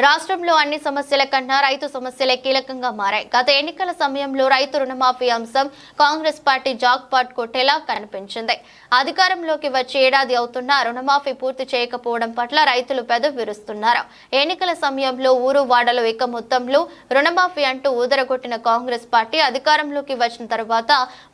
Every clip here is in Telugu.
రాష్ట్రంలో అన్ని సమస్యల కన్నా రైతు సమస్యలే కీలకంగా మారాయి. గత ఎన్నికల సమయంలో రైతు రుణమాఫీ అంశం కాంగ్రెస్ పార్టీ జాక్పాట్ కొట్టేలా కనిపించింది. అధికారంలోకి వచ్చి ఏడాది అవుతున్నా రుణమాఫీ పూర్తి చేయకపోవడం పట్ల రైతులు పెదవి విరుస్తున్నారు. ఎన్నికల సమయంలో ఊరు వాడలో ఇక మొత్తంలో రుణమాఫీ అంటూ ఊదరగొట్టిన కాంగ్రెస్ పార్టీ అధికారంలోకి వచ్చిన తర్వాత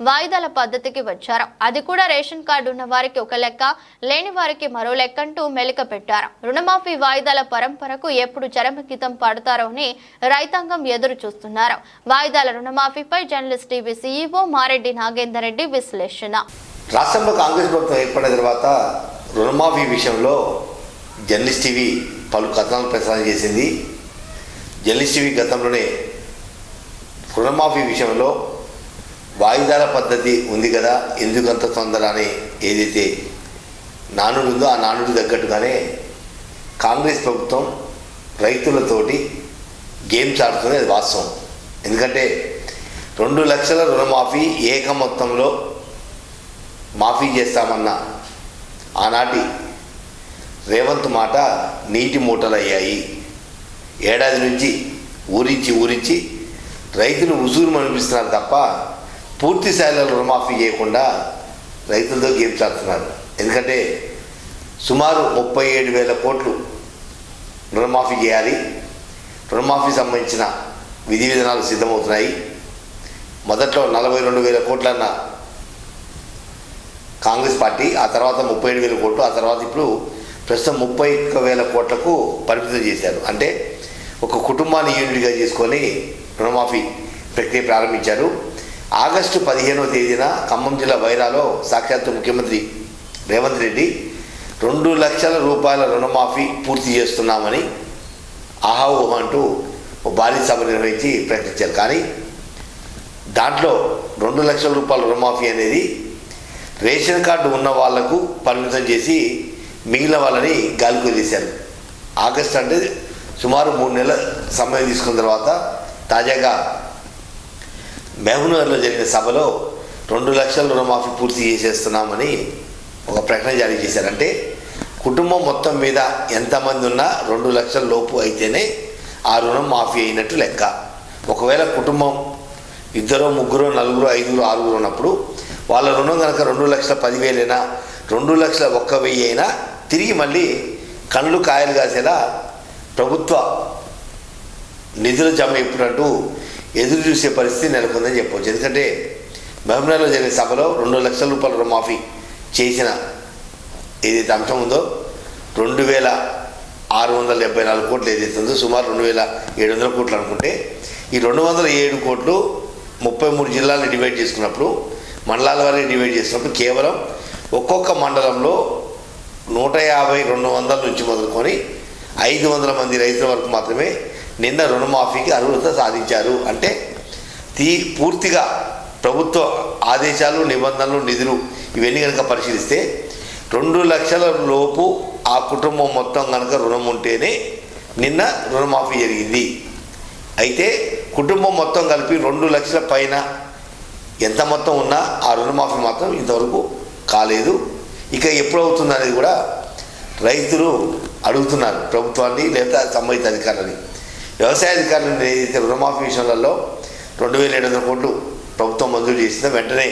వాయిదాల పద్ధతికి వచ్చారు. అది కూడా రేషన్ కార్డు ఉన్న వారికి ఒక లెక్క, లేని వారికి మరో లెక్కంటూ మెలిక పెట్టారు. రుణమాఫీ వాయిదాల పరంపరకు ఎప్పుడు చరమగీతం పాడతారో అని రైతాంగం ఎదురు చూస్తున్నారు. వాయిదాల రుణమాఫీపై journalist TV CEO Mareddy Nagender Reddy విశ్లేషణ. రాష్ట్రంలో కాంగ్రెస్ ప్రభుత్వం ఏర్పడిన తర్వాత రుణమాఫీ విషయంలో జర్నలిస్ట్ టీవీ పలు కథనాలు ప్రసారం చేసింది. జర్నలిస్ట్ టీవీ గతంలోనే రుణమాఫీ విషయంలో వాయిదాల పద్ధతి ఉంది కదా, ఎందుకంత తొందర అని ఏదైతే నానుడు ఉందో ఆ నానుడు తగ్గట్టుగానే కాంగ్రెస్ ప్రభుత్వం రైతులతోటి గేమ్స్ ఆడుతుంది. అది వాస్తవం. ఎందుకంటే 2 లక్షల రుణమాఫీ ఏక మొత్తంలో మాఫీ చేస్తామన్న ఆనాటి రేవంత్ మాట నీటి మూటలయ్యాయి. ఏడాది నుంచి ఊరించి రైతులు ఉసూరు అనిపిస్తున్నారు తప్ప పూర్తి స్థాయిలో రుణమాఫీ చేయకుండా రైతులతో గేమ్స్ ఆడుతున్నారు. ఎందుకంటే సుమారు 37,000 కోట్లు రుణమాఫీ చేయాలి. రుణమాఫీ సంబంధించిన విధి విధానాలు సిద్ధమవుతున్నాయి. మొదట్లో 42,000 కోట్లన్న కాంగ్రెస్ పార్టీ, ఆ తర్వాత 37,000 కోట్లు, ఆ తర్వాత ఇప్పుడు ప్రస్తుతం 31,000 కోట్లకు పరిమితం చేశారు. అంటే ఒక కుటుంబాన్ని యూనిట్గా చేసుకొని రుణమాఫీ ప్రక్రియ ప్రారంభించారు. ఆగస్టు 15వ తేదీన ఖమ్మం జిల్లా వైరాలో సాక్షాత్తు ముఖ్యమంత్రి రేవంత్ రెడ్డి 2 లక్షల రూపాయల రుణమాఫీ పూర్తి చేస్తున్నామని ఆహావు అంటూ భారీ సభ నిర్వహించి ప్రకటించారు. కానీ దాంట్లో 2 లక్షల రూపాయల రుణమాఫీ అనేది రేషన్ కార్డు ఉన్న వాళ్లకు పరిమితం చేసి మిగిలిన వాళ్ళని గాలికి వదిలేశారు. ఆగస్టు అంటే సుమారు 3 నెలల సమయం తీసుకున్న తర్వాత తాజాగా మహబూబ్నగర్లో జరిగిన సభలో 2 లక్షల రుణమాఫీ పూర్తి చేసేస్తున్నామని ఒక ప్రకటన జారీ చేశారంటే కుటుంబం మొత్తం మీద ఎంతమంది ఉన్నా 2 లక్షల లోపు అయితేనే ఆ రుణం మాఫీ అయినట్టు లెక్క. ఒకవేళ కుటుంబం 2, 3, 4, 5, 6 ఉన్నప్పుడు వాళ్ళ రుణం కనుక 2,10,000 అయినా 2,01,000 అయినా తిరిగి మళ్ళీ కళ్ళు కాయలు కాసేలా ప్రభుత్వ నిధులు జమ ఎప్పుడంటూ ఎదురు చూసే పరిస్థితి నెలకొందని చెప్పవచ్చు. ఎందుకంటే మహబూబ్నగర్లో జరిగిన సభలో 2 లక్షల రూపాయల రుణమాఫీ చేసిన ఏదైతే అంశం ఉందో 2,674 కోట్లు ఏదైతే ఉందో సుమారు 2,700 కోట్లు అనుకుంటే ఈ 207 కోట్లు 33 జిల్లాలను డివైడ్ చేసుకున్నప్పుడు, మండలాల వారిని డివైడ్ చేసినప్పుడు కేవలం ఒక్కొక్క మండలంలో 150-200 నుంచి మొదలుకొని 500 మంది రైతుల వరకు మాత్రమే నిన్న రుణమాఫీకి అర్హత సాధించారు. అంటే పూర్తిగా ప్రభుత్వ ఆదేశాలు, నిబంధనలు, నిధులు ఇవన్నీ కనుక పరిశీలిస్తే 2 లక్షల లోపు ఆ కుటుంబం మొత్తం కనుక రుణం ఉంటేనే నిన్న రుణమాఫీ జరిగింది. అయితే కుటుంబం మొత్తం కలిపి 2 లక్షల పైన ఎంత మొత్తం ఉన్నా ఆ రుణమాఫీ మాత్రం ఇంతవరకు కాలేదు. ఇక ఎప్పుడు అవుతుంది అనేది కూడా రైతులు అడుగుతున్నారు ప్రభుత్వాన్ని లేదా సంబంధిత అధికారులని. వ్యవసాయ అధికారులను ఏదైతే రుణమాఫీ విషయాలలో 2,700 కోట్లు ప్రభుత్వం మంజూరు చేసిందో వెంటనే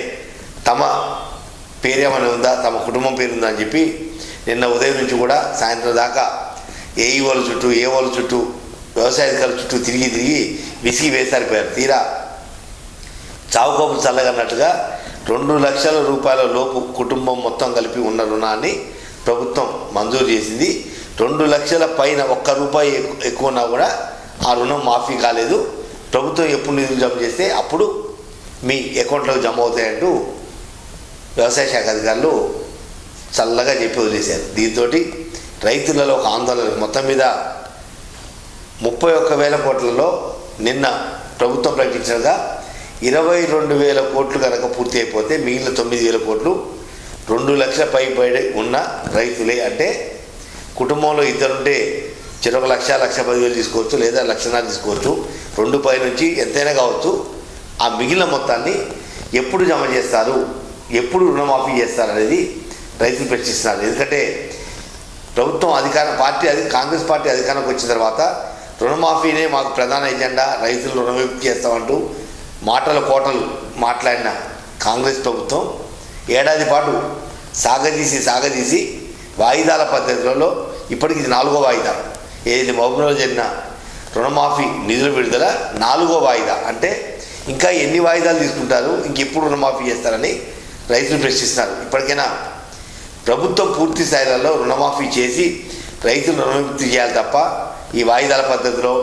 తమ పేరేమైనా ఉందా, తమ కుటుంబం పేరు ఉందా అని చెప్పి నిన్న ఉదయం నుంచి కూడా సాయంత్రం దాకా ఏఈఓల చుట్టూ, ఏఓల చుట్టూ, వ్యవసాయ అధికారుల చుట్టూ తిరిగి విసిగి వేసారిపోయారు. తీరా చావుకోపు చల్లగన్నట్టుగా 2 లక్షల రూపాయల లోపు కుటుంబం మొత్తం కలిపి ఉన్న రుణాన్ని ప్రభుత్వం మంజూరు చేసింది. 2 లక్షల పైన ₹1 ఎక్కువ ఉన్నా కూడా ఆ రుణం మాఫీ కాలేదు. ప్రభుత్వం ఎప్పుడు నిధులు జమ చేస్తే అప్పుడు మీ అకౌంట్లోకి జమ అవుతాయంటూ వ్యవసాయ శాఖ అధికారులు చల్లగా చెప్పి వదిలేశారు. దీంతో రైతులలో ఒక ఆందోళన. మొత్తం మీద 31,000 కోట్లలో నిన్న ప్రభుత్వం ప్రకటించగా 22,000 కోట్లు కనుక పూర్తి అయిపోతే మిగిలిన 9,000 కోట్లు 2 లక్షల పైబడి ఉన్న రైతులే. అంటే కుటుంబంలో ఇద్దరుంటే చెరొక 1,10,000 తీసుకోవచ్చు, లేదా 1,00,000 తీసుకోవచ్చు. 2 పై నుంచి ఎంతైనా కావచ్చు. ఆ మిగిలిన మొత్తాన్ని ఎప్పుడు జమ చేస్తారు, ఎప్పుడు రుణమాఫీ చేస్తారు అనేది రైతులు ప్రశ్నిస్తున్నారు. ఎందుకంటే ప్రభుత్వం కాంగ్రెస్ పార్టీ అధికారంలోకి వచ్చిన తర్వాత రుణమాఫీనే మాకు ప్రధాన ఎజెండా, రైతులు రుణవిముక్తి చేస్తామంటూ మాటల కోటలు మాట్లాడిన కాంగ్రెస్ ప్రభుత్వం ఏడాది పాటు సాగదీసి వాయిదాల పద్ధతులలో ఇప్పటికి ఇది 4వ వాయిదా. ఏది మహబూబ్నగర్లో జరిగిన రుణమాఫీ నిధుల విడుదల 4వ వాయిదా. అంటే ఇంకా ఎన్ని వాయిదాలు తీసుకుంటారు, ఇంకెప్పుడు రుణమాఫీ చేస్తారని రైతులు ప్రశ్నిస్తున్నారు. ఇప్పటికైనా ప్రభుత్వం పూర్తి స్థాయిలలో రుణమాఫీ చేసి రైతులు రుణవిముక్తి చేయాలి తప్ప ఈ వాయిదాల పద్ధతిలో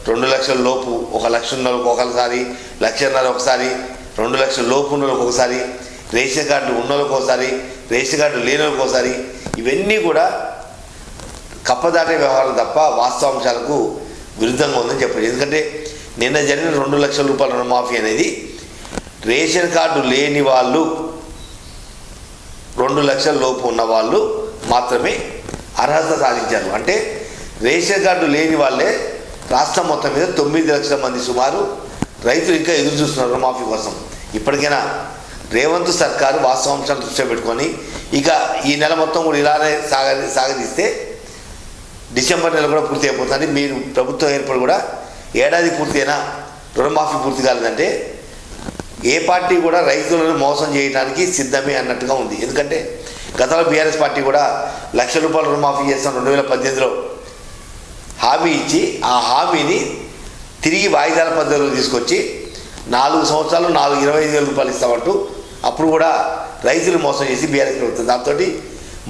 2 లక్షల లోపు 1 లక్ష ఉన్నోళ్ళకి ఒకసారి, 1.5 లక్ష ఒకసారి, 2 లక్షల లోపు ఉన్నోళ్ళకి ఒకసారి, రేషన్ కార్డు ఉన్నోళ్ళకి ఒకసారి, రేషన్ కార్డు లేని వాళ్ళకి ఒకసారి, ఇవన్నీ కూడా కప్పదాటే వ్యవహారం తప్ప వాస్తవాంశాలకు విరుద్ధంగా ఉందని చెప్పారు. ఎందుకంటే నిన్న జరిగిన 2 లక్షల రూపాయల రుణమాఫీ అనేది రేషన్ కార్డు లేని వాళ్ళు, 2 లక్షల లోపు ఉన్న వాళ్ళు మాత్రమే అర్హత సాధించారు. అంటే రేషన్ కార్డు లేని వాళ్ళే రాష్ట్రం మొత్తం మీద 9 లక్షల మంది సుమారు రైతులు ఇంకా ఎదురు చూస్తున్నారు రుణమాఫీ కోసం. ఇప్పటికైనా రేవంత్ సర్కారు వాస్తవాంశాన్ని దృష్టిలో పెట్టుకొని ఇక ఈ నెల మొత్తం కూడా ఇలానే సాగదీస్తే డిసెంబర్ నెల కూడా పూర్తి అయిపోతుంది. మీరు ప్రభుత్వం ఏర్పడి కూడా ఏడాది పూర్తయినా రుణమాఫీ పూర్తి కాలేదంటే ఏ పార్టీ కూడా రైతులను మోసం చేయడానికి సిద్ధమే అన్నట్టుగా ఉంది. ఎందుకంటే గతంలో బీఆర్ఎస్ పార్టీ కూడా 1 లక్ష రూపాయల రుణమాఫీ చేస్తాం 2018లో హామీ ఇచ్చి ఆ హామీని తిరిగి వాయిదాల పద్ధతిలో తీసుకొచ్చి 4 సంవత్సరాలు 25,000 రూపాయలు ఇస్తామంటూ అప్పుడు కూడా రైతులు మోసం చేసి బీఆర్ఎస్ ప్రభుత్వం దాంతో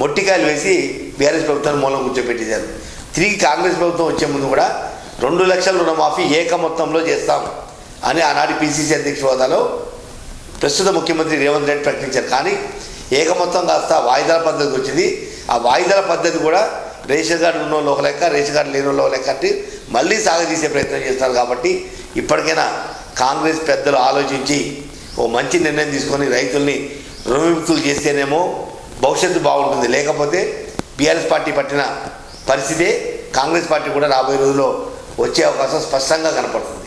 మొట్టికాయలు వేసి బీఆర్ఎస్ ప్రభుత్వాన్ని మూలం కూర్చోబెట్టేశారు. తిరిగి కాంగ్రెస్ ప్రభుత్వం వచ్చే ముందు కూడా 2 లక్షల రుణమాఫీ ఏక మొత్తంలో చేస్తాం అని ఆనాటి పిసిసి అధ్యక్ష హోదాలో ప్రస్తుత ముఖ్యమంత్రి రేవంత్ రెడ్డి ప్రకటించారు. కానీ ఏక మొత్తం కాస్త వాయిదాల పద్ధతికి వచ్చింది. ఆ వాయిదాల పద్ధతి కూడా రేషన్ కార్డు ఉన్న వాళ్ళు ఒక లెక్క, రేషన్ కార్డు లేని వాళ్ళు ఒక లెక్క అంటే మళ్ళీ సాగదీసే ప్రయత్నం చేస్తారు. కాబట్టి ఇప్పటికైనా కాంగ్రెస్ పెద్దలు ఆలోచించి ఓ మంచి నిర్ణయం తీసుకొని రైతుల్ని రుణవిముక్తులు చేస్తేనేమో భవిష్యత్తు బాగుంటుంది. లేకపోతే బీఆర్ఎస్ పార్టీ పట్టిన పరిస్థితే కాంగ్రెస్ పార్టీ కూడా రాబోయే రోజుల్లో వచ్చే అవకాశం స్పష్టంగా కనపడుతుంది.